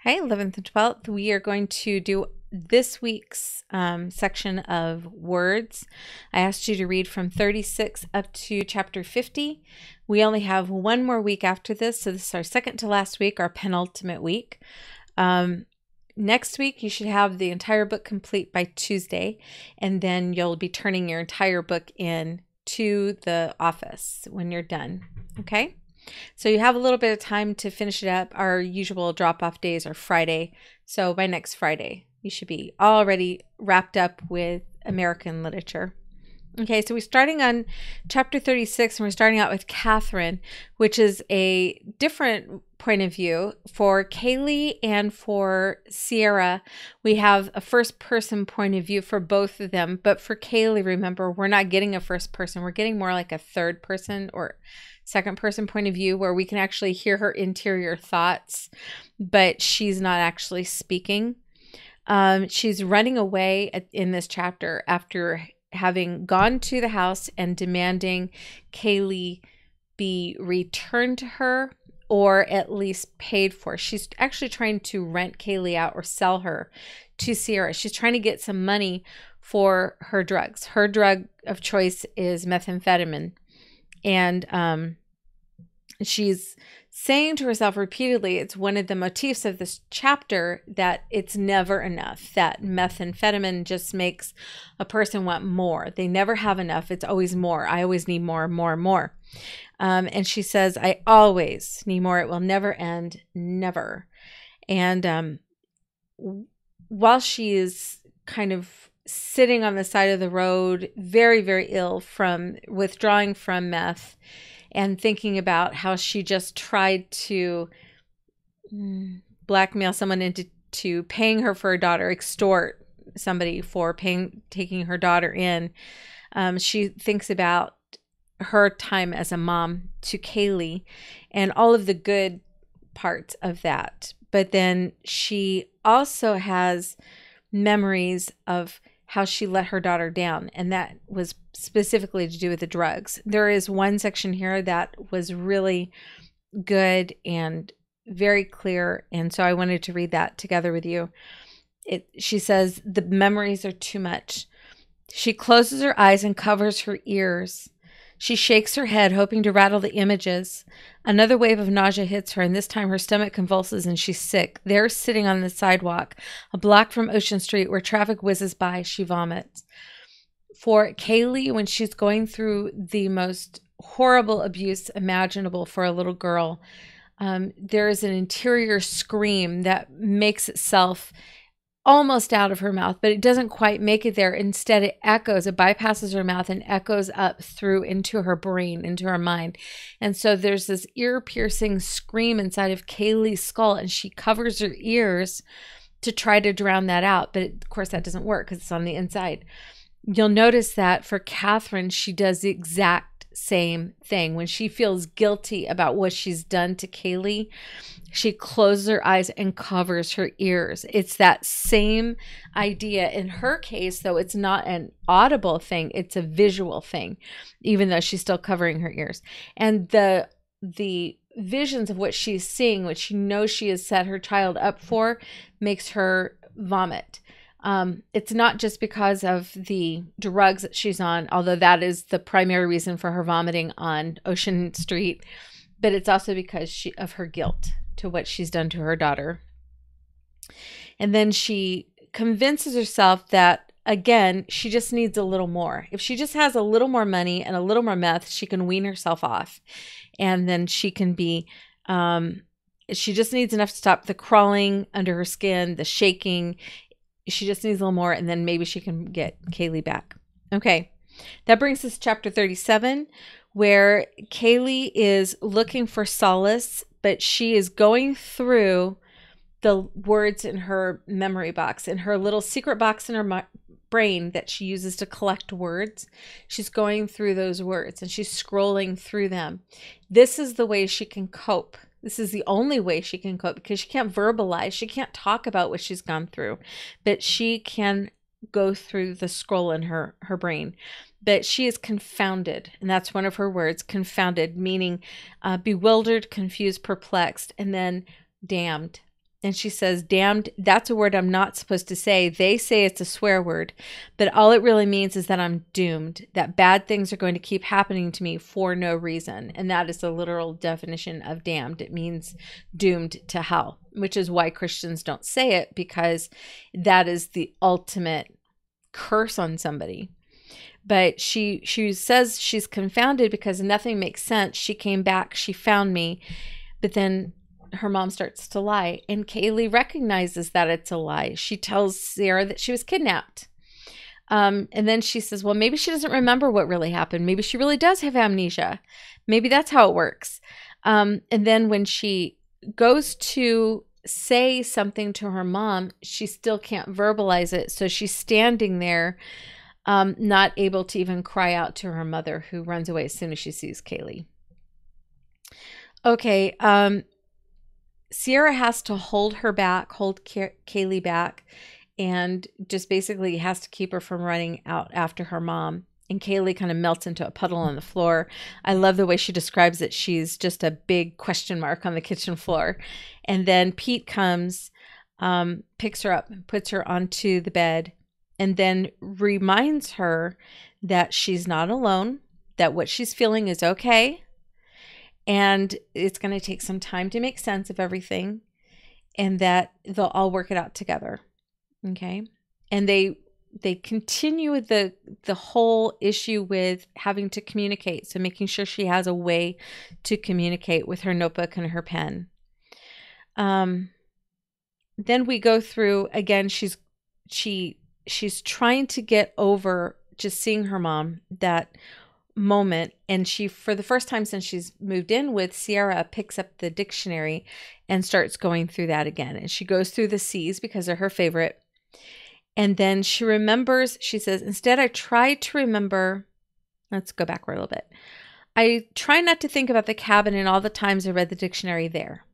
Hi, 11th and 12th. We are going to do this week's section of words. I asked you to read from 36 up to chapter 50. We only have one more week after this, so this is our second to last week, our penultimate week. Next week, you should have the entire book complete by Tuesday, and then you'll be turning your entire book in to the office when you're done, okay? So you have a little bit of time to finish it up. Our usual drop-off days are Friday. So by next Friday, you should be already wrapped up with American literature. Okay, so we're starting on chapter 36, and we're starting out with Catherine, which is a different point of view. For Kaylee and for Sierra, we have a first-person point of view for both of them. But for Kaylee, remember, we're not getting a first person. We're getting more like a third person or second person point of view where we can actually hear her interior thoughts, but she's not actually speaking. She's running away in this chapter after having gone to the house and demanding Kaylee be returned to her or at least paid for. She's actually trying to rent Kaylee out or sell her to Sierra. She's trying to get some money for her drugs. Her drug of choice is methamphetamine. And she's saying to herself repeatedly, it's one of the motifs of this chapter, that it's never enough, that methamphetamine just makes a person want more. They never have enough. It's always more. I always need more, more, more. And she says, I always need more. It will never end, never. And while she is kind of sitting on the side of the road, very, very ill from withdrawing from meth and thinking about how she just tried to blackmail someone into paying her for her daughter, extort somebody for taking her daughter in, she thinks about her time as a mom to Kaylee and all of the good parts of that. But then she also has memories of how she let her daughter down, and that was specifically to do with the drugs. There is one section here that was really good and very clear, and so I wanted to read that together with you. She says, the memories are too much. She closes her eyes and covers her ears. She shakes her head, hoping to rattle the images. Another wave of nausea hits her, and this time her stomach convulses and she's sick. There, sitting on the sidewalk, a block from Ocean Street, where traffic whizzes by, she vomits. For Kaylee, when she's going through the most horrible abuse imaginable for a little girl, there is an interior scream that makes itself almost out of her mouth, but it doesn't quite make it there. Instead, it echoes, it bypasses her mouth and echoes up through into her brain, into her mind. And so there's this ear-piercing scream inside of Kaylee's skull, and she covers her ears to try to drown that out. But of course, that doesn't work because it's on the inside. You'll notice that for Catherine, she does the exact same thing. When she feels guilty about what she's done to Kaylee, she closes her eyes and covers her ears. It's that same idea. In her case, though, it's not an audible thing. It's a visual thing, even though she's still covering her ears. And the visions of what she's seeing, what she knows she has set her child up for, makes her vomit. It's not just because of the drugs that she's on, although that is the primary reason for her vomiting on Ocean Street, but it's also because of her guilt to what she's done to her daughter. And then she convinces herself that, again, she just needs a little more. If she just has a little more money and a little more meth, she can wean herself off. And then she can be, she just needs enough to stop the crawling under her skin, the shaking. She just needs a little more, and then maybe she can get Kaylee back. Okay, that brings us to chapter 37, where Kaylee is looking for solace, but she is going through the words in her memory box, in her little secret box in her brain that she uses to collect words. She's going through those words, and she's scrolling through them. This is the way she can cope. This is the only way she can cope, because she can't verbalize. She can't talk about what she's gone through, but she can go through the scroll in her brain. But she is confounded, and that's one of her words, confounded, meaning bewildered, confused, perplexed, and then damned. And she says, damned, that's a word I'm not supposed to say. They say it's a swear word, but all it really means is that I'm doomed, that bad things are going to keep happening to me for no reason. And that is the literal definition of damned. It means doomed to hell, which is why Christians don't say it, because that is the ultimate curse on somebody. But she says she's confounded because nothing makes sense. She came back, she found me, but then her mom starts to lie, and Kaylee recognizes that it's a lie. She tells Sierra that she was kidnapped. And then she says, well, maybe she doesn't remember what really happened. Maybe she really does have amnesia. Maybe that's how it works. And then when she goes to say something to her mom, she still can't verbalize it. So she's standing there, not able to even cry out to her mother, who runs away as soon as she sees Kaylee. Okay. Sierra has to hold her back, hold Kaylee back, and just basically has to keep her from running out after her mom. And Kaylee kind of melts into a puddle on the floor. I love the way she describes it. She's just a big question mark on the kitchen floor. And then Pete comes, picks her up, puts her onto the bed, and then reminds her that she's not alone, that what she's feeling is okay. And it's going to take some time to make sense of everything, and that they'll all work it out together. Okay. And they continue the whole issue with having to communicate. So making sure she has a way to communicate with her notebook and her pen. Then we go through again. She's trying to get over just seeing her mom, that moment, and she, for the first time since she's moved in with Sierra, picks up the dictionary and starts going through that again. And she goes through the C's because they're her favorite. And then she remembers, she says, instead I try to remember, let's go backward a little bit. I try not to think about the cabin and all the times I read the dictionary there.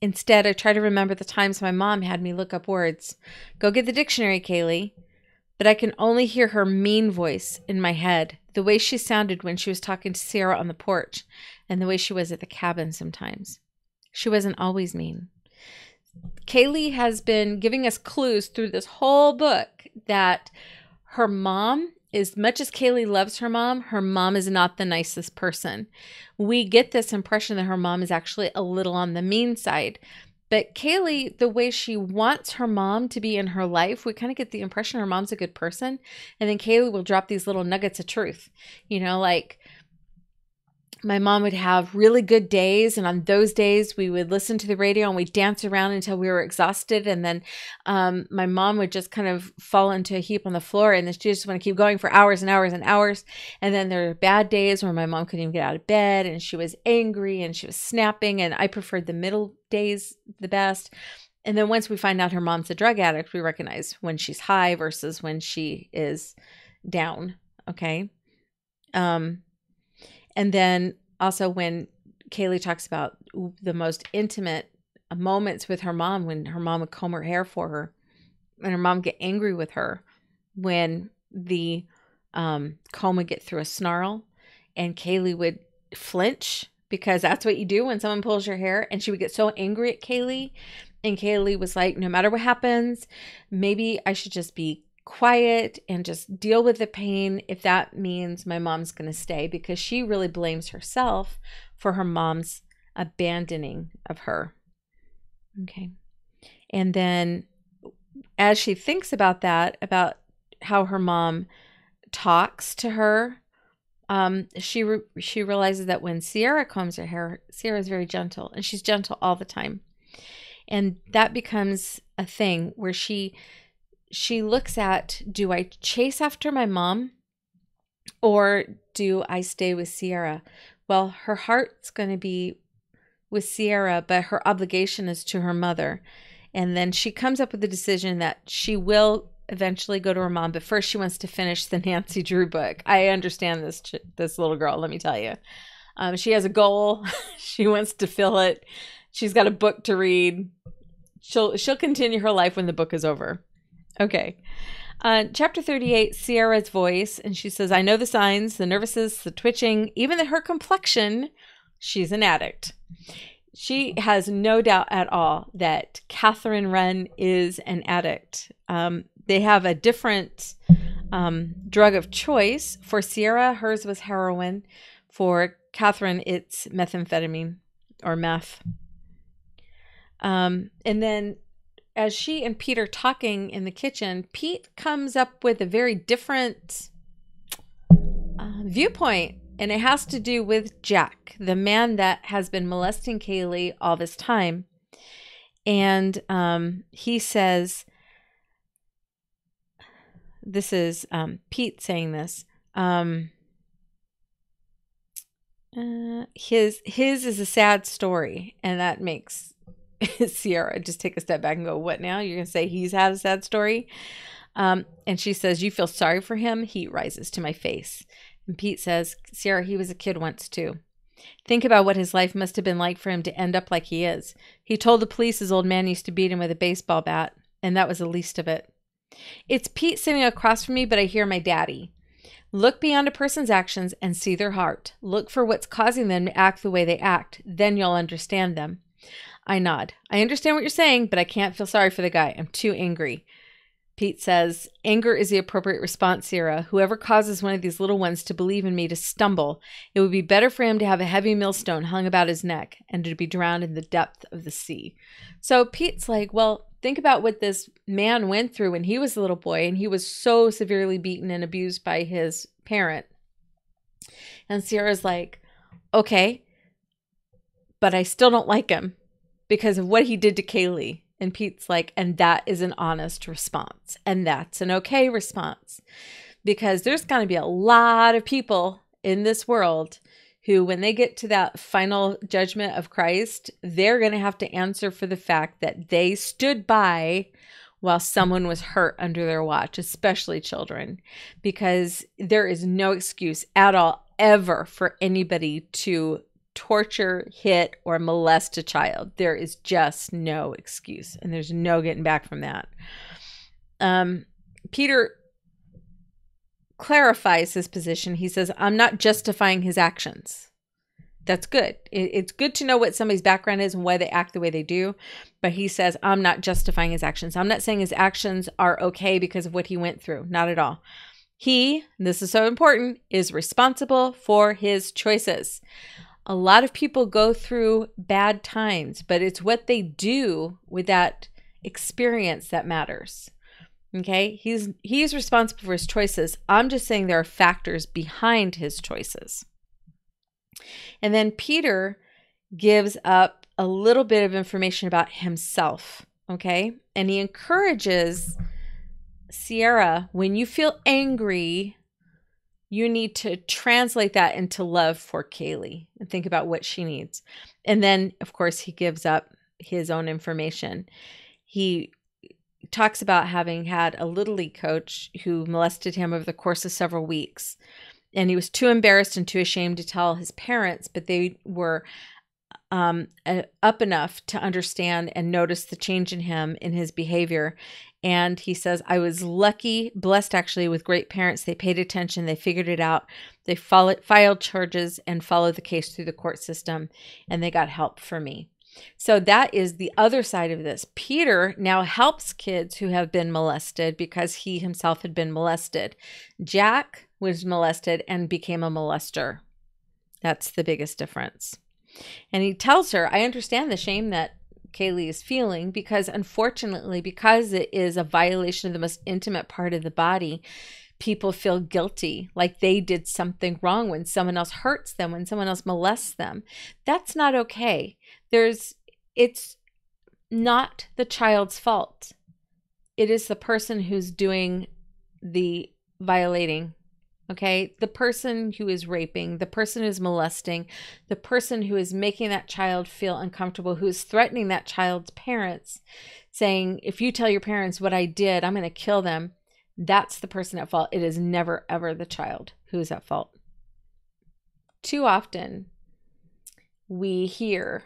Instead, I try to remember the times my mom had me look up words. Go get the dictionary, Kaylee. But I can only hear her mean voice in my head, the way she sounded when she was talking to Sierra on the porch, and the way she was at the cabin sometimes. She wasn't always mean. Kaylee has been giving us clues through this whole book that her mom, as much as Kaylee loves her mom is not the nicest person. We get this impression that her mom is actually a little on the mean side. But Kaylee, the way she wants her mom to be in her life, we kind of get the impression her mom's a good person. And then Kaylee will drop these little nuggets of truth. You know, like my mom would have really good days. And on those days, we would listen to the radio and we'd dance around until we were exhausted. And then my mom would just kind of fall into a heap on the floor. And then she just want to keep going for hours and hours and hours. And then there are bad days where my mom couldn't even get out of bed. And she was angry and she was snapping. And I preferred the middle days the best. And then once we find out her mom's a drug addict, we recognize when she's high versus when she is down. Okay. And then also when Kaylee talks about the most intimate moments with her mom, when her mom would comb her hair for her and her mom get angry with her when the comb would get through a snarl, and Kaylee would flinch because that's what you do when someone pulls your hair. And she would get so angry at Kaylee, and Kaylee was like, no matter what happens, maybe I should just be quiet and just deal with the pain if that means my mom's going to stay, because she really blames herself for her mom's abandoning of her. Okay. And then as she thinks about that, about how her mom talks to her, she realizes that when Sierra combs her hair, Sierra is very gentle, and she's gentle all the time. And that becomes a thing where she looks at, do I chase after my mom or do I stay with Sierra? Well, her heart's going to be with Sierra, but her obligation is to her mother. And then she comes up with the decision that she will eventually go to her mom, but first she wants to finish the Nancy Drew book. I understand this little girl, let me tell you. She has a goal. She wants to fill it. She's got a book to read. She'll continue her life when the book is over. Okay. Chapter 38, Sierra's voice. And she says, I know the signs, the nervousness, the twitching, even her complexion. She's an addict. she has no doubt at all that Catherine Wren is an addict. They have a different drug of choice. For Sierra, hers was heroin. For Catherine, it's methamphetamine or meth. And then as she and Pete are talking in the kitchen, Pete comes up with a very different viewpoint. And it has to do with Jack, the man that has been molesting Kaylee all this time. And he says, this is Pete saying this. His is a sad story, and that makes Sierra just take a step back and go, what now? You're going to say he's had a sad story? And she says, you feel sorry for him? Heat rises to my face. And Pete says, Sierra, he was a kid once too. Think about what his life must have been like for him to end up like he is. He told the police his old man used to beat him with a baseball bat, and that was the least of it. It's Pete sitting across from me, but I hear my daddy. Look beyond a person's actions and see their heart. Look for what's causing them to act the way they act. Then you'll understand them. I nod. I understand what you're saying, but I can't feel sorry for the guy. I'm too angry. Pete says, anger is the appropriate response, Sierra. Whoever causes one of these little ones to believe in me to stumble, it would be better for him to have a heavy millstone hung about his neck and to be drowned in the depth of the sea. So Pete's like, well, think about what this man went through when he was a little boy, and he was so severely beaten and abused by his parent. And Sierra's like, okay, but I still don't like him because of what he did to Kaylee. And Pete's like, and that is an honest response. And that's an okay response. Because there's going to be a lot of people in this world who, when they get to that final judgment of Christ, they're going to have to answer for the fact that they stood by while someone was hurt under their watch, especially children. Because there is no excuse at all ever for anybody to torture, hit, or molest a child. There is just no excuse, and there's no getting back from that. Peter clarifies his position. He says, I'm not justifying his actions. That's good. It's good to know what somebody's background is and why they act the way they do. But he says, I'm not justifying his actions. I'm not saying his actions are okay because of what he went through. Not at all. He, this is so important, is responsible for his choices. A lot of people go through bad times, but it's what they do with that experience that matters. Okay? He's responsible for his choices. I'm just saying there are factors behind his choices. And then Peter gives up a little bit of information about himself. Okay? And he encourages Sierra, when you feel angry, you need to translate that into love for Kaylee and think about what she needs. And then, of course, he gives up his own information. He talks about having had a Little League coach who molested him over the course of several weeks. And he was too embarrassed and too ashamed to tell his parents, but they were up enough to understand and notice the change in him, in his behavior. And he says, I was lucky, blessed actually, with great parents. They paid attention. They figured it out. They filed charges and followed the case through the court system, and they got help for me. So that is the other side of this. Peter now helps kids who have been molested because he himself had been molested. Jack was molested and became a molester. That's the biggest difference. And he tells her, I understand the shame that Kaylee is feeling because, unfortunately, because it is a violation of the most intimate part of the body, people feel guilty, like they did something wrong when someone else hurts them, when someone else molests them. That's not okay. It's not the child's fault. It is the person who's doing the violating. Okay, the person who is raping, the person who's molesting, the person who is making that child feel uncomfortable, who is threatening that child's parents, saying, if you tell your parents what I did, I'm going to kill them. That's the person at fault. It is never, ever the child who is at fault. Too often, we hear,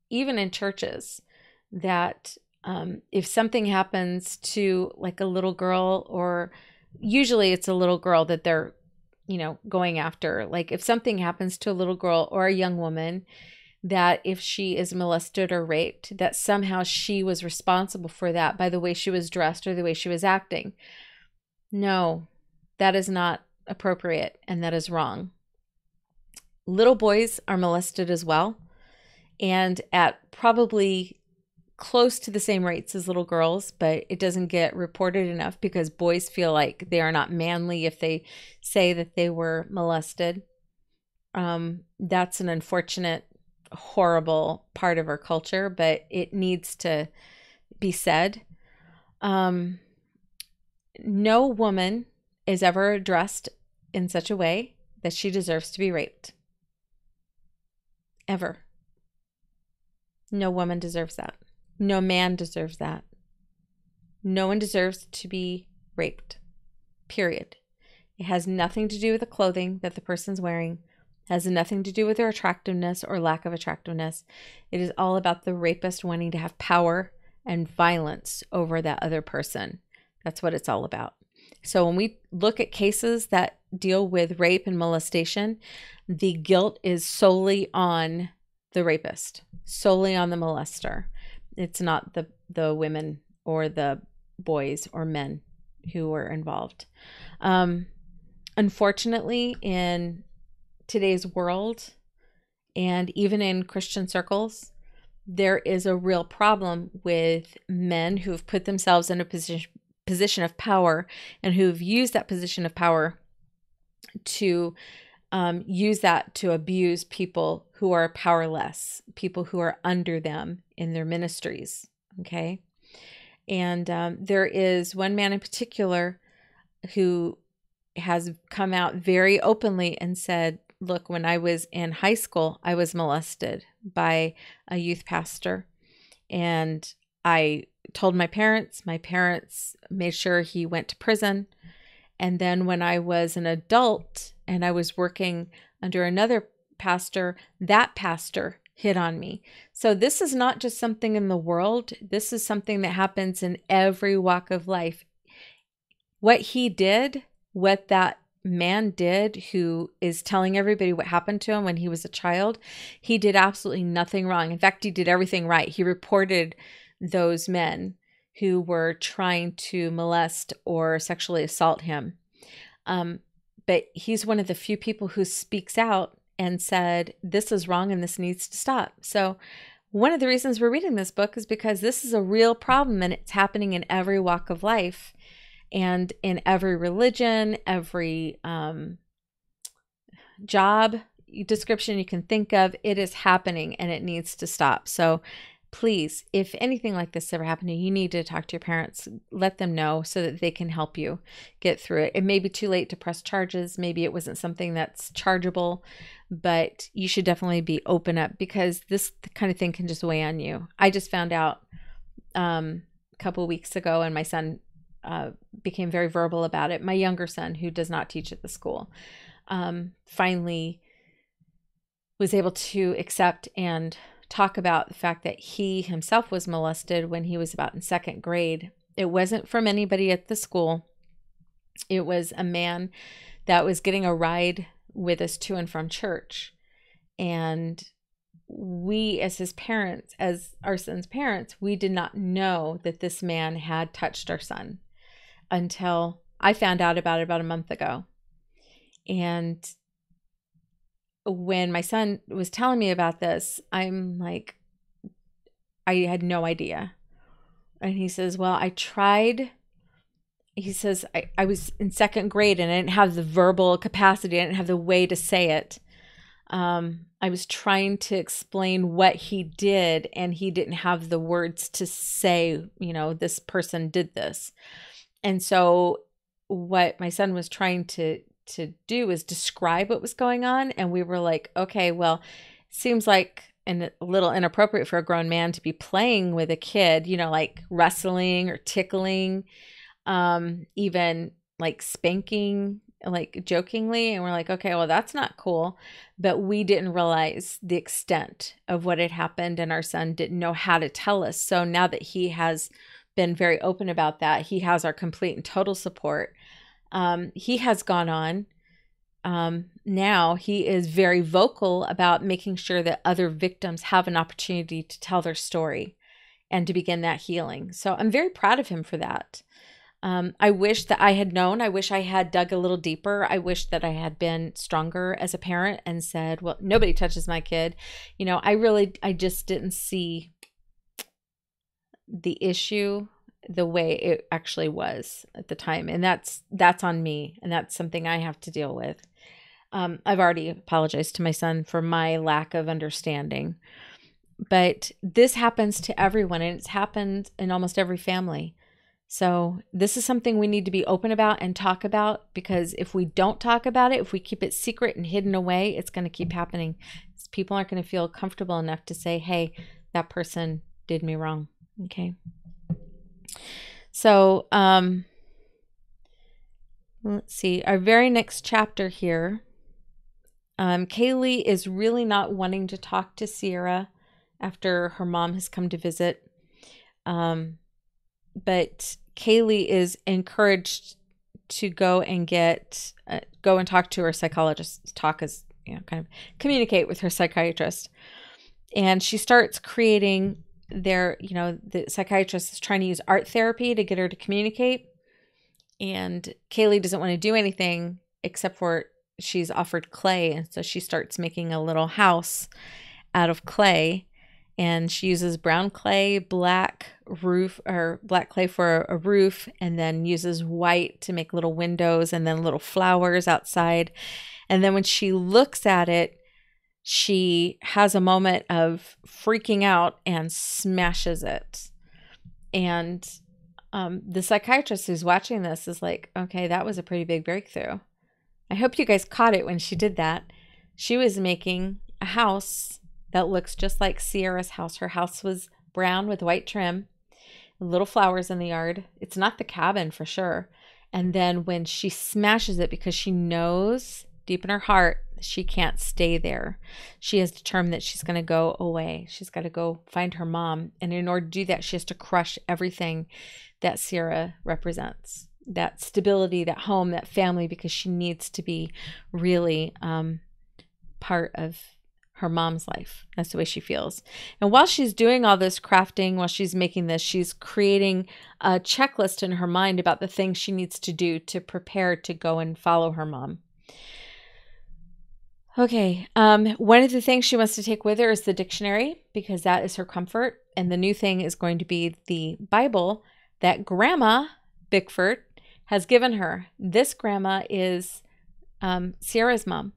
even in churches, that if something happens to like a little girl, or usually it's a little girl that they're, going after. Like if something happens to a little girl or a young woman, that if she is molested or raped, that somehow she was responsible for that by the way she was dressed or the way she was acting. No, that is not appropriate, and that is wrong. Little boys are molested as well, and at probably close to the same rates as little girls, but it doesn't get reported enough because boys feel like they are not manly if they say that they were molested. That's an unfortunate, horrible part of our culture, but it needs to be said. No woman is ever dressed in such a way that she deserves to be raped. Ever. No woman deserves that. No man deserves that. No one deserves to be raped. Period. It has nothing to do with the clothing that the person's wearing. It has nothing to do with their attractiveness or lack of attractiveness. It is all about the rapist wanting to have power and violence over that other person. That's what it's all about. So when we look at cases that deal with rape and molestation, the guilt is solely on the rapist, solely on the molester. It's not the women or the boys or men who were involved. Unfortunately, in today's world, and even in Christian circles, there is a real problem with men who have put themselves in a position of power and who've used that position of power to use that to abuse people who are powerless, people who are under them in their ministries. Okay. And there is one man in particular who has come out very openly and said, look, when I was in high school, I was molested by a youth pastor. And I told my parents made sure he went to prison. And then when I was an adult and I was working under another pastor, that pastor hit on me. So this is not just something in the world. This is something that happens in every walk of life. What he did, what that man did who is telling everybody what happened to him when he was a child, he did absolutely nothing wrong. In fact, he did everything right. He reported those men who were trying to molest or sexually assault him. But he's one of the few people who speaks out and said, this is wrong and this needs to stop. So one of the reasons we're reading this book is because this is a real problem and it's happening in every walk of life and in every religion, every job description you can think of. It is happening and it needs to stop. So please, if anything like this ever happened to you, you need to talk to your parents, let them know so that they can help you get through it. It may be too late to press charges. Maybe it wasn't something that's chargeable, but you should definitely be open up because this kind of thing can just weigh on you. I just found out a couple of weeks ago, and my son became very verbal about it. My younger son, who does not teach at the school, finally was able to accept and talk about the fact that he himself was molested when he was about in second grade. It wasn't from anybody at the school. It was a man that was getting a ride with us to and from church. And we, as his parents, as our son's parents, we did not know that this man had touched our son until I found out about it about a month ago. And when my son was telling me about this, I'm like, I had no idea. And he says, well, I tried. He says, I was in second grade and I didn't have the verbal capacity. I didn't have the way to say it. I was trying to explain what he did and he didn't have the words to say, this person did this. And so what my son was trying to do is describe what was going on. And we were like, okay, well, seems like a little inappropriate for a grown man to be playing with a kid, like wrestling or tickling, even like spanking, like jokingly. And we're like, okay, well, that's not cool. But we didn't realize the extent of what had happened. And our son didn't know how to tell us. So now that he has been very open about that, he has our complete and total support. He has gone on now he is very vocal about making sure that other victims have an opportunity to tell their story and to begin that healing. So I'm very proud of him for that. I wish that I had known. I wish I had dug a little deeper. I wish that I had been stronger as a parent and said, well, nobody touches my kid. You know, I just didn't see the issue the way it actually was at the time. And that's on me. And that's something I have to deal with. I've already apologized to my son for my lack of understanding. But this happens to everyone, and it's happened in almost every family. So this is something we need to be open about and talk about, because if we don't talk about it, if we keep it secret and hidden away, it's going to keep happening. People aren't going to feel comfortable enough to say, hey, that person did me wrong. Okay. So let's see. Our very next chapter here, Kaylee is really not wanting to talk to Sierra after her mom has come to visit. But Kaylee is encouraged to go and talk to her psychologist, kind of communicate with her psychiatrist. And she starts creating the psychiatrist is trying to use art therapy to get her to communicate. And Kaylee doesn't want to do anything except for she's offered clay. And so she starts making a little house out of clay. And she uses brown clay, black clay for a roof, and then uses white to make little windows and then little flowers outside. And then when she looks at it, she has a moment of freaking out and smashes it. And the psychiatrist who's watching this is like, okay, that was a pretty big breakthrough. I hope you guys caught it when she did that. She was making a house that looks just like Sierra's house. Her house was brown with white trim, little flowers in the yard. It's not the cabin for sure. And then when she smashes it, because she knows deep in her heart she can't stay there, she has determined that she's going to go away. She's got to go find her mom. And in order to do that, she has to crush everything that Sierra represents, that stability, that home, that family, because she needs to be really part of her mom's life. That's the way she feels. And while she's doing all this crafting, while she's making this, she's creating a checklist in her mind about the things she needs to do to prepare to go and follow her mom. Okay. One of the things she wants to take with her is the dictionary, because that is her comfort. And the new thing is going to be the Bible that Grandma Bickford has given her. This grandma is Sierra's mom.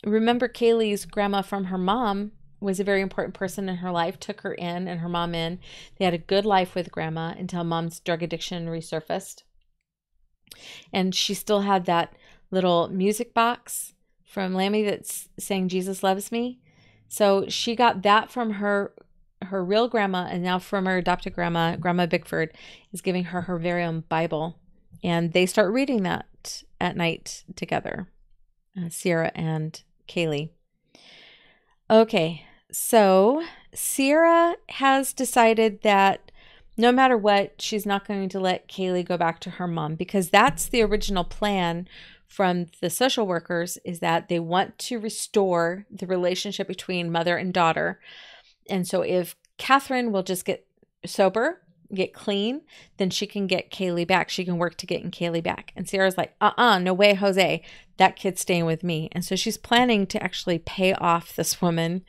Remember, Kaylee's grandma from her mom was a very important person in her life, took her in and her mom in. They had a good life with grandma until mom's drug addiction resurfaced. And she still had that little music box from Lammy that's saying Jesus loves me. So she got that from her real grandma, and now from her adopted grandma, Grandma Bickford is giving her her very own Bible. And they start reading that at night together. Sierra and Kaylee. Okay, so Sierra has decided that no matter what, she's not going to let Kaylee go back to her mom, because that's the original plan from the social workers, is that they want to restore the relationship between mother and daughter. And so if Catherine will just get sober, get clean, then she can get Kaylee back. She can work to getting Kaylee back. And Sierra's like, no way, Jose, that kid's staying with me. And so she's planning to actually pay off this woman,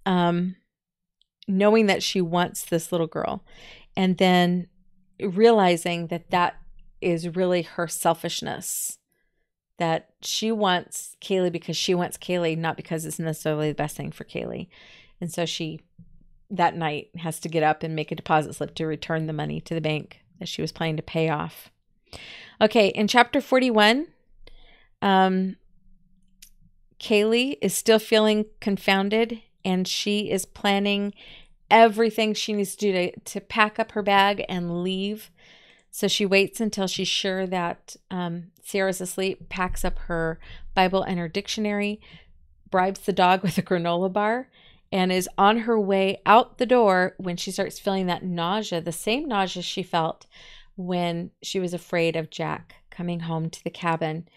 knowing that she wants this little girl, and then realizing that that is really her selfishness, that she wants Kaylee because she wants Kaylee, not because it's necessarily the best thing for Kaylee. And so she, that night, has to get up and make a deposit slip to return the money to the bank that she was planning to pay off. Okay, in chapter 41, Kaylee is still feeling confounded, and she is planning everything she needs to do to pack up her bag and leave. So she waits until she's sure that Sierra's asleep, packs up her Bible and her dictionary, bribes the dog with a granola bar, and is on her way out the door when she starts feeling that nausea, the same nausea she felt when she was afraid of Jack coming home to the cabin.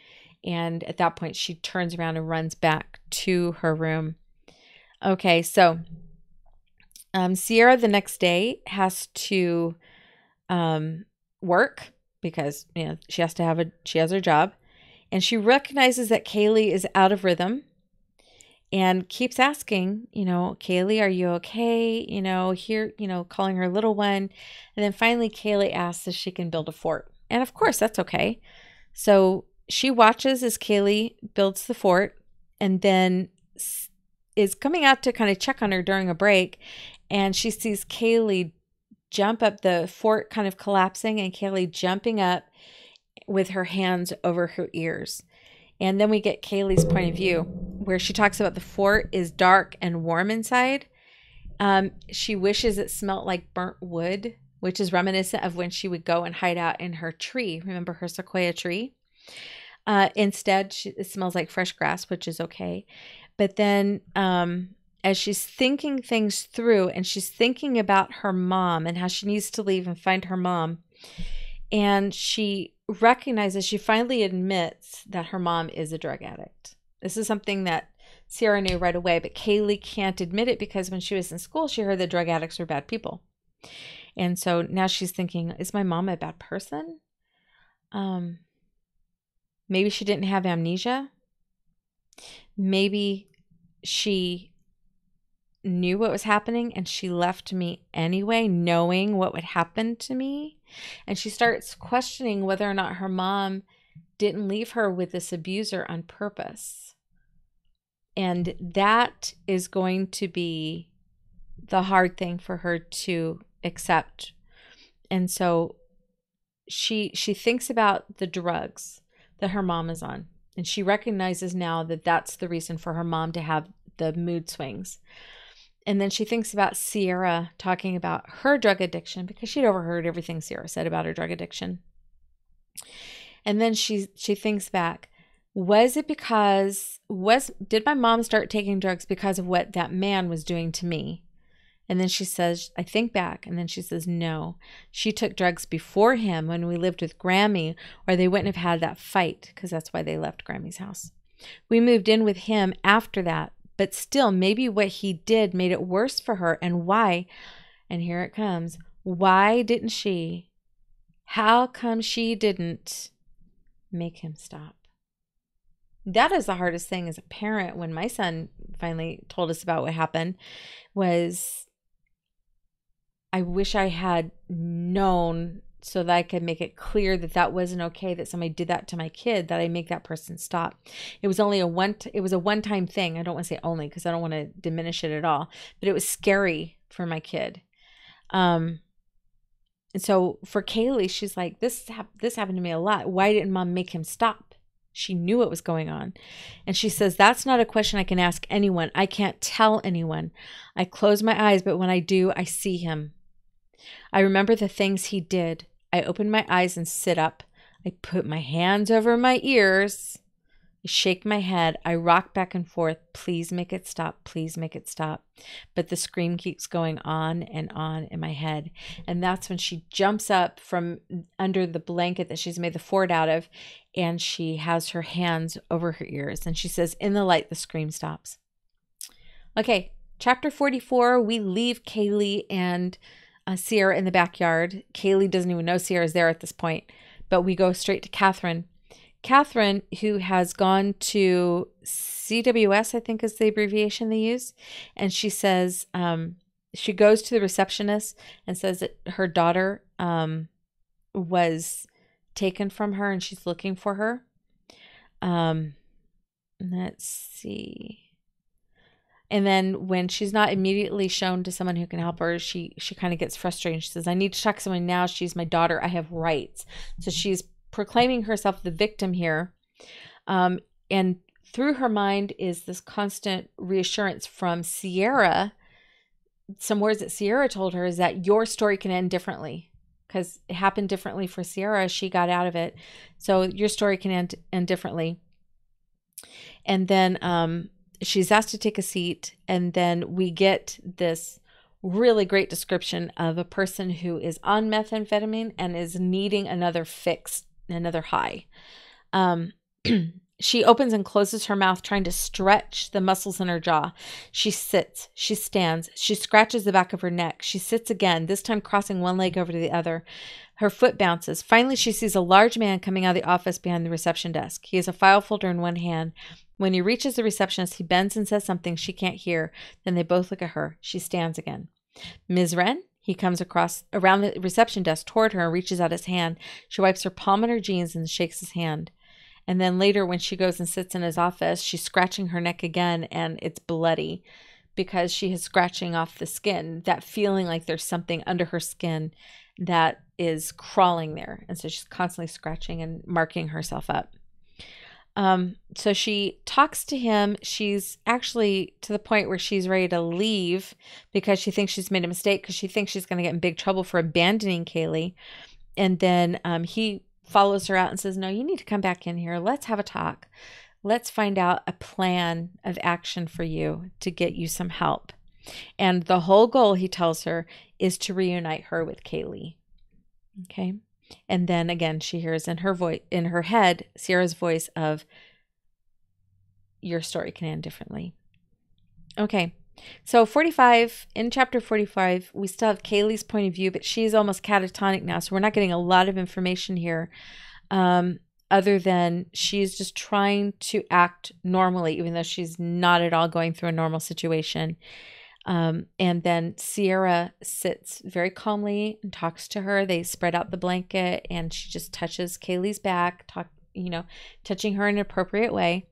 And at that point, she turns around and runs back to her room. Okay, so Sierra the next day has to work because she has her job, and she recognizes that Kaylee is out of rhythm, and keeps asking, Kaylee, are you okay? Calling her little one, and then finally Kaylee asks if she can build a fort, and of course that's okay. So she watches as Kaylee builds the fort, and then is coming out to kind of check on her during a break, and she sees Kaylee jump up, the fort kind of collapsing, and Kaylee jumping up with her hands over her ears. And then we get Kaylee's point of view, where she talks about the fort is dark and warm inside. She wishes it smelled like burnt wood, which is reminiscent of when she would go and hide out in her tree. Remember her sequoia tree? Instead, it smells like fresh grass, which is okay. But then as she's thinking things through, and she's thinking about her mom and how she needs to leave and find her mom, and she recognizes, she finally admits that her mom is a drug addict. This is something that Sierra knew right away, but Kaylee can't admit it because when she was in school, she heard that drug addicts were bad people. And so now she's thinking, is my mom a bad person? Maybe she didn't have amnesia. Maybe she knew what was happening and she left me anyway, knowing what would happen to me. And she starts questioning whether or not her mom didn't leave her with this abuser on purpose. And that is going to be the hard thing for her to accept. And so she thinks about the drugs that her mom is on. And she recognizes now that that's the reason for her mom to have the mood swings. And then she thinks about Sierra talking about her drug addiction, because she'd overheard everything Sierra said about her drug addiction. And then she thinks back, did my mom start taking drugs because of what that man was doing to me? And then she says, I think back. And then she says, no, she took drugs before him when we lived with Grammy, or they wouldn't have had that fight, because that's why they left Grammy's house. We moved in with him after that, but still, maybe what he did made it worse for her. And why? And here it comes. How come she didn't make him stop? That is the hardest thing as a parent. When my son finally told us about what happened, was I wish I had known so that I could make it clear that that wasn't okay, that somebody did that to my kid, that I make that person stop. It was only a one-time thing. I don't want to say only, because I don't want to diminish it at all, but it was scary for my kid. And so for Kaylee, she's like, this happened to me a lot. Why didn't mom make him stop? She knew what was going on. And she says, that's not a question I can ask anyone. I can't tell anyone. I close my eyes, but when I do, I see him. I remember the things he did. I open my eyes and sit up. I put my hands over my ears. I shake my head. I rock back and forth. Please make it stop. Please make it stop. But the scream keeps going on and on in my head. And that's when she jumps up from under the blanket that she's made the fort out of, and she has her hands over her ears. And she says, in the light, the scream stops. Okay, chapter 44, we leave Kaylee and Sierra in the backyard. Kaylee doesn't even know Sierra's there at this point, but we go straight to Catherine. Catherine, who has gone to CWS, I think is the abbreviation they use. And she says, she goes to the receptionist and says that her daughter was taken from her and she's looking for her. Let's see. And then when she's not immediately shown to someone who can help her, she kind of gets frustrated. She says, I need to talk to someone now. She's my daughter. I have rights. So she's proclaiming herself the victim here. And through her mind is this constant reassurance from Sierra. Some words that Sierra told her is that your story can end differently, because it happened differently for Sierra. She got out of it. So your story can end differently. And then she's asked to take a seat, and then we get this really great description of a person who is on methamphetamine and is needing another fix, another high. She opens and closes her mouth, trying to stretch the muscles in her jaw. She sits. She stands. She scratches the back of her neck. She sits again, this time crossing one leg over to the other. Her foot bounces. Finally, she sees a large man coming out of the office behind the reception desk. He has a file folder in one hand. When he reaches the receptionist, he bends and says something she can't hear. Then they both look at her. She stands again. Ms. Wren? He comes around the reception desk toward her and reaches out his hand. She wipes her palm on her jeans and shakes his hand. And then later when she goes and sits in his office, she's scratching her neck again, and it's bloody because she is scratching off the skin, that feeling like there's something under her skin that is crawling there. And so she's constantly scratching and marking herself up. So she talks to him. She's actually to the point where she's ready to leave because she thinks she's made a mistake, because she thinks she's going to get in big trouble for abandoning Kaylee. And then he follows her out and says, no, you need to come back in here. Let's have a talk. Let's find out a plan of action for you to get you some help. And the whole goal, he tells her, is to reunite her with Kaylee. Okay. And then again, she hears in her head, Sierra's voice of, your story can end differently. Okay. So in chapter 45, we still have Kaylee's point of view, but she's almost catatonic now. So we're not getting a lot of information here, other than she's just trying to act normally, even though she's not at all going through a normal situation. And then Sierra sits very calmly and talks to her. They spread out the blanket and she just touches Kaylee's back, touching her in an appropriate way,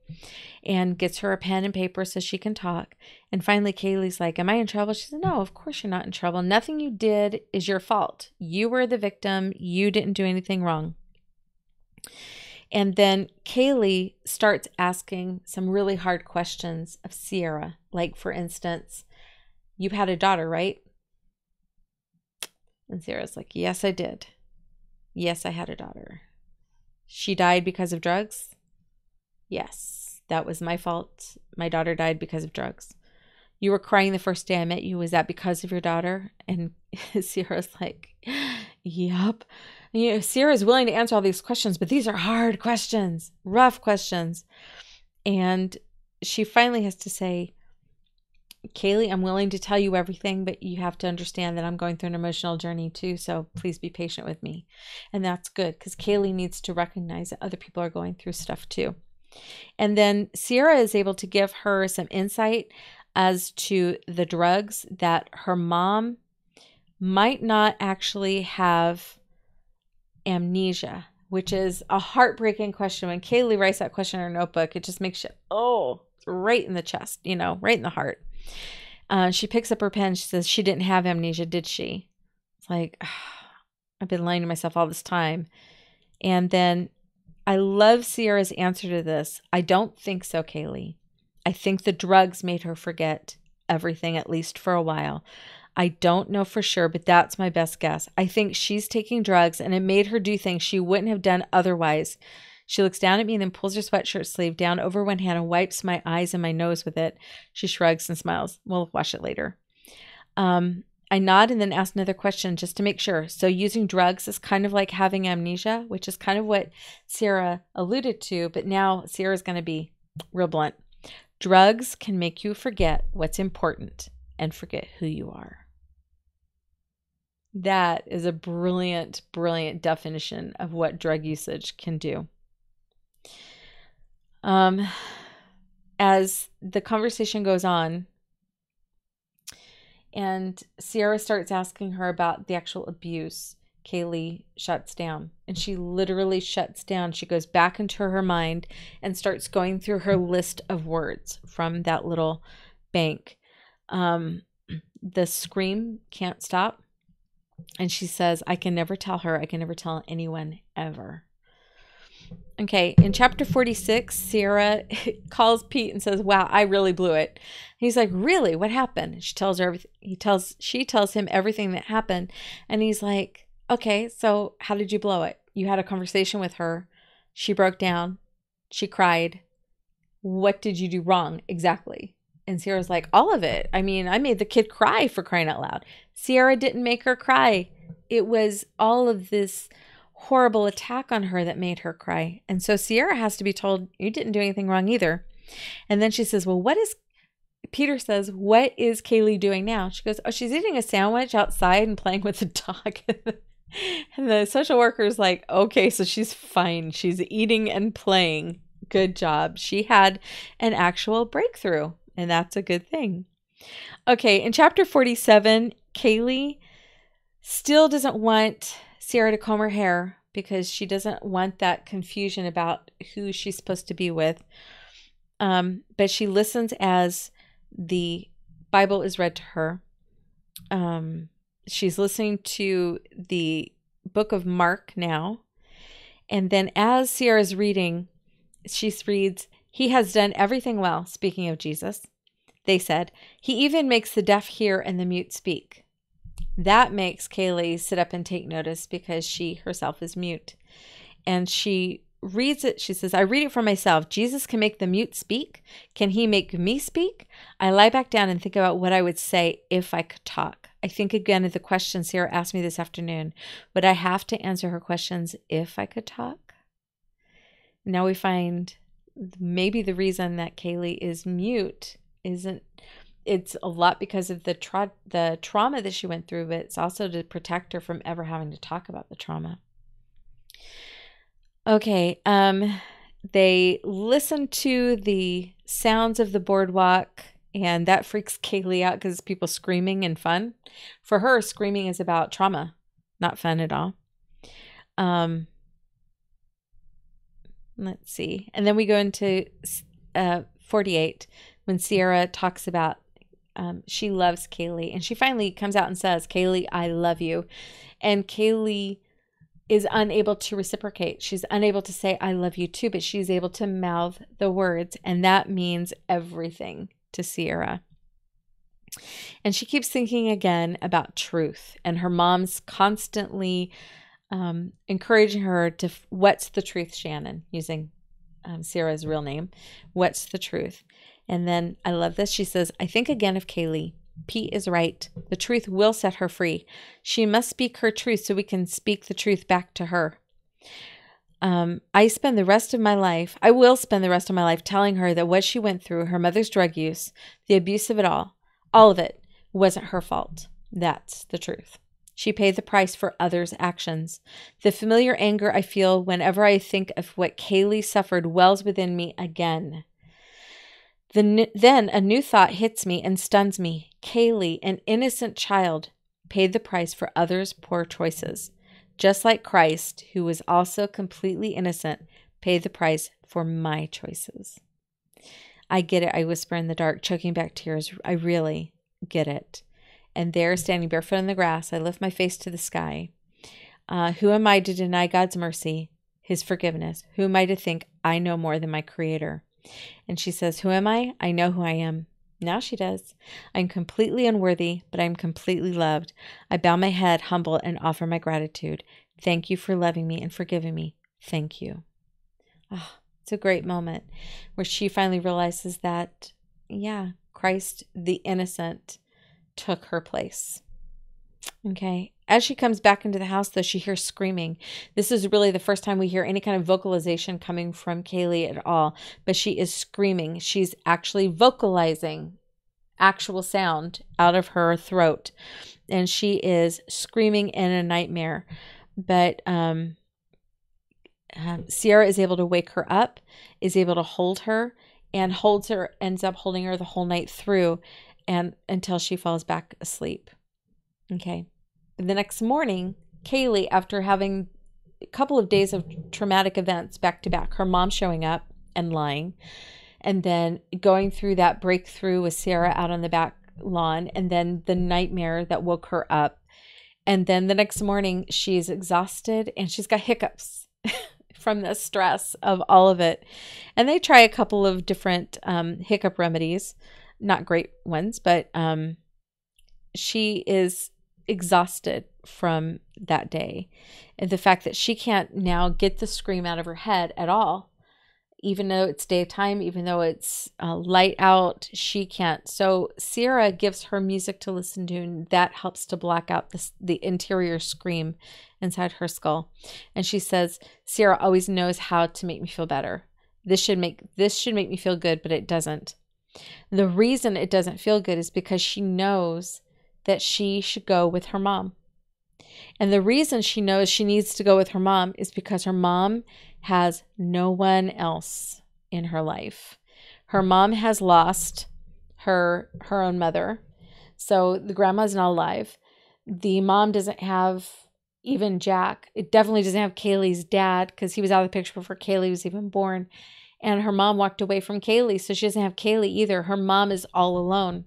and gets her a pen and paper so she can talk. And finally, Kaylee's like, am I in trouble? She said, no, of course you're not in trouble. Nothing you did is your fault. You were the victim. You didn't do anything wrong. And then Kaylee starts asking some really hard questions of Sierra. Like, for instance, you've had a daughter, right? And Sierra's like, yes, I did. Yes, I had a daughter. She died because of drugs? Yes, that was my fault. My daughter died because of drugs. You were crying the first day I met you. Was that because of your daughter? And Sierra's like, yep. Sierra's willing to answer all these questions, but these are hard questions, rough questions. And she finally has to say, Kaylee, I'm willing to tell you everything, but you have to understand that I'm going through an emotional journey too, so please be patient with me. And that's good, because Kaylee needs to recognize that other people are going through stuff too. And then Sierra is able to give her some insight as to the drugs, that her mom might not actually have amnesia, which is a heartbreaking question. When Kaylee writes that question in her notebook, it just makes you, right in the chest, right in the heart. She picks up her pen. She says, she didn't have amnesia, did she? It's like, I've been lying to myself all this time. And then I love Sierra's answer to this. I don't think so, Kaylee. I think the drugs made her forget everything, at least for a while. I don't know for sure, but that's my best guess. I think she's taking drugs and it made her do things she wouldn't have done otherwise. She looks down at me and then pulls her sweatshirt sleeve down over one hand and wipes my eyes and my nose with it. She shrugs and smiles. We'll wash it later. I nod and then ask another question just to make sure. So using drugs is kind of like having amnesia, which is kind of what Sierra alluded to, but now Sierra's going to be real blunt. Drugs can make you forget what's important and forget who you are. That is a brilliant, brilliant definition of what drug usage can do. As the conversation goes on and Sierra starts asking her about the actual abuse, Kaylee shuts down, and she literally shuts down. She goes back into her mind and starts going through her list of words from that little bank. The scream can't stop. And she says, I can never tell her. I can never tell anyone ever. Okay, in chapter 46, Sierra calls Pete and says, wow, I really blew it. He's like, really? What happened? She tells her everything. She tells him everything that happened. And he's like, okay, so how did you blow it? You had a conversation with her. She broke down. She cried. What did you do wrong exactly? And Sierra's like, all of it. I mean, I made the kid cry, for crying out loud. Sierra didn't make her cry. It was all of this horrible attack on her that made her cry. And so Sierra has to be told, you didn't do anything wrong either. And then she says, well, Peter says, what is Kaylee doing now? She goes, oh, she's eating a sandwich outside and playing with the dog. And the social worker's like, okay, so she's fine. She's eating and playing. Good job. She had an actual breakthrough, and that's a good thing. Okay, in chapter 47, Kaylee still doesn't want Sierra to comb her hair because she doesn't want that confusion about who she's supposed to be with. But she listens as the Bible is read to her. She's listening to the book of Mark now. And then as Sierra's reading, she reads, he has done everything well, speaking of Jesus. They said, he even makes the deaf hear and the mute speak. That makes Kaylee sit up and take notice because she herself is mute. And she reads it. She says, I read it for myself. Jesus can make the mute speak. Can he make me speak? I lie back down and think about what I would say if I could talk. I think again of the question Sarah asked me this afternoon. Would I have to answer her questions if I could talk? Now we find maybe the reason that Kaylee is mute it's a lot because of the trauma that she went through, but it's also to protect her from ever having to talk about the trauma. Okay, they listen to the sounds of the boardwalk, and that freaks Kaylee out because people screaming and fun. For her, screaming is about trauma, not fun at all. Let's see. And then we go into 48 when Sierra talks about she loves Kaylee. And she finally comes out and says, Kaylee, I love you. And Kaylee is unable to reciprocate. She's unable to say, I love you too, but she's able to mouth the words. And that means everything to Sierra. And she keeps thinking again about truth. And her mom's constantly encouraging her to, what's the truth, Shannon, using Sierra's real name. What's the truth? And then I love this. She says, I think again of Kaylee. Pete is right. The truth will set her free. She must speak her truth so we can speak the truth back to her. I will spend the rest of my life telling her that what she went through, her mother's drug use, the abuse of it all of it, wasn't her fault. That's the truth. She paid the price for others' actions. The familiar anger I feel whenever I think of what Kaylee suffered wells within me again. Then a new thought hits me and stuns me. Kaylee, an innocent child, paid the price for others' poor choices. Just like Christ, who was also completely innocent, paid the price for my choices. I get it, I whisper in the dark, choking back tears. I really get it. And there, standing barefoot in the grass, I lift my face to the sky. Who am I to deny God's mercy, his forgiveness? Who am I to think I know more than my Creator? And she says, who am I? I know who I am. Now she does. I'm completely unworthy, but I'm completely loved. I bow my head, humble, and offer my gratitude. Thank you for loving me and forgiving me. Thank you. Oh, it's a great moment where she finally realizes that, yeah, Christ, the innocent, took her place. Okay. As she comes back into the house, though, she hears screaming. This is really the first time we hear any kind of vocalization coming from Kaylee at all, but she is screaming. She's actually vocalizing actual sound out of her throat, and she is screaming in a nightmare. But Sierra is able to wake her up, is able to hold her, and ends up holding her the whole night through, and until she falls back asleep. Okay. The next morning, Kaylee, after having a couple of days of traumatic events back to back, her mom showing up and lying, and then going through that breakthrough with Sarah out on the back lawn, and then the nightmare that woke her up. And then the next morning, she's exhausted and she's got hiccups from the stress of all of it. And they try a couple of different hiccup remedies, not great ones, but she is exhausted from that day. And the fact that she can't now get the scream out of her head at all, even though it's daytime, even though it's light out, she can't. So Sierra gives her music to listen to, and that helps to block out the interior scream inside her skull. And she says, Sierra always knows how to make me feel better. This should make me feel good, but it doesn't. The reason it doesn't feel good is because she knows that she should go with her mom. And the reason she knows she needs to go with her mom is because her mom has no one else in her life. Her mom has lost her own mother. So the grandma's not alive. The mom doesn't have even Jack. It definitely doesn't have Kaylee's dad because he was out of the picture before Kaylee was even born. And her mom walked away from Kaylee, so she doesn't have Kaylee either. Her mom is all alone.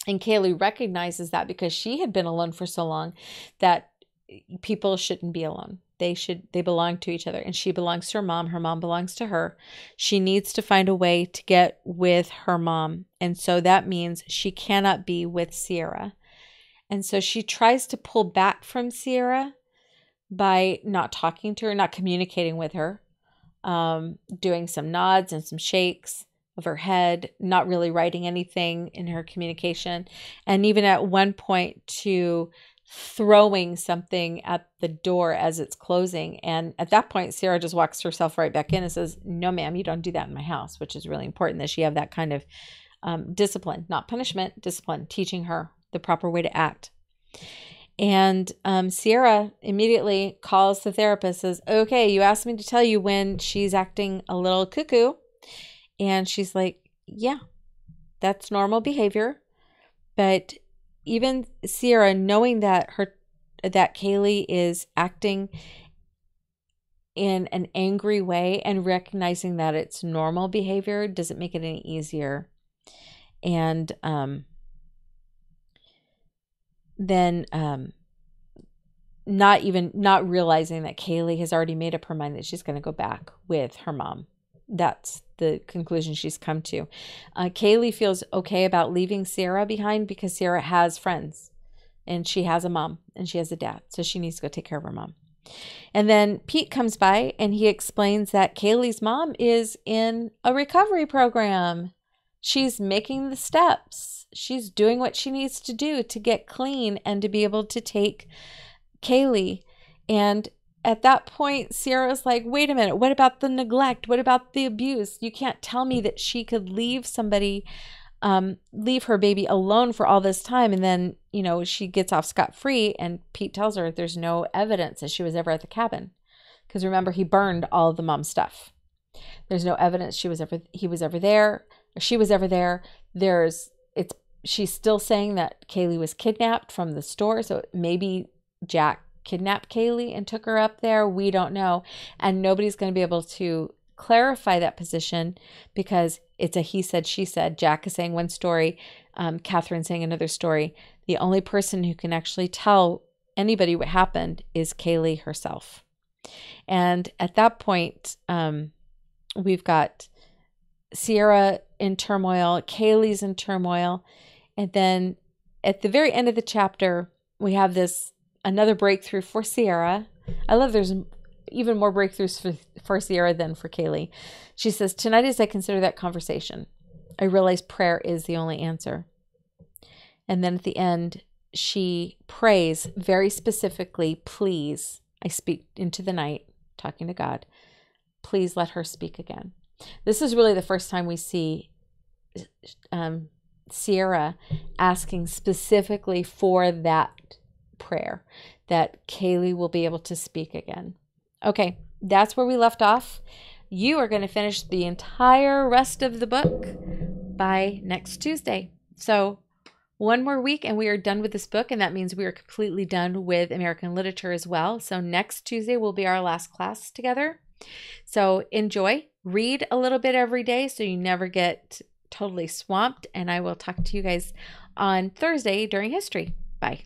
And Kaylee recognizes that because she had been alone for so long that people shouldn't be alone. They belong to each other, and she belongs to her mom. Her mom belongs to her. She needs to find a way to get with her mom. And so that means she cannot be with Sierra. And so she tries to pull back from Sierra by not talking to her, not communicating with her, doing some nods and some shakes of her head, not really writing anything in her communication. And even at one point to throwing something at the door as it's closing. And at that point, Sierra just walks herself right back in and says, no, ma'am, you don't do that in my house, which is really important that she have that kind of discipline, not punishment, discipline, teaching her the proper way to act. And Sierra immediately calls the therapist, says, okay, you asked me to tell you when she's acting a little cuckoo. And she's like, yeah, that's normal behavior. But even Sierra, knowing that Kaylee is acting in an angry way and recognizing that it's normal behavior doesn't make it any easier. And then not realizing that Kaylee has already made up her mind that she's going to go back with her mom. That's the conclusion she's come to. Kaylee feels okay about leaving Sierra behind because Sierra has friends and she has a mom and she has a dad. So she needs to go take care of her mom. And then Pete comes by and he explains that Kaylee's mom is in a recovery program. She's making the steps. She's doing what she needs to do to get clean and to be able to take Kaylee. And at that point, Sierra's like, wait a minute, what about the neglect? What about the abuse? You can't tell me that she could leave her baby alone for all this time. And then, she gets off scot-free, and Pete tells her there's no evidence that she was ever at the cabin. Because remember, he burned all of the mom's stuff. There's no evidence he was ever there, or she was ever there. She's still saying that Kaylee was kidnapped from the store. So maybe Jack kidnapped Kaylee and took her up there. We don't know. And nobody's going to be able to clarify that position because it's a he said, she said. Jack is saying one story, Catherine saying another story. The only person who can actually tell anybody what happened is Kaylee herself. And at that point, we've got Sierra in turmoil, Kaylee's in turmoil. And then at the very end of the chapter, we have another breakthrough for Sierra. I love there's even more breakthroughs for Sierra than for Kaylee. She says, tonight as I consider that conversation, I realize prayer is the only answer. And then at the end, she prays very specifically, please, I speak into the night, talking to God, please let her speak again. This is really the first time we see Sierra asking specifically for that prayer, that Kaylee will be able to speak again. Okay, that's where we left off. You are going to finish the entire rest of the book by next Tuesday. So one more week and we are done with this book, and that means we are completely done with American literature as well. So next Tuesday will be our last class together. So enjoy, read a little bit every day so you never get totally swamped, and I will talk to you guys on Thursday during history. Bye.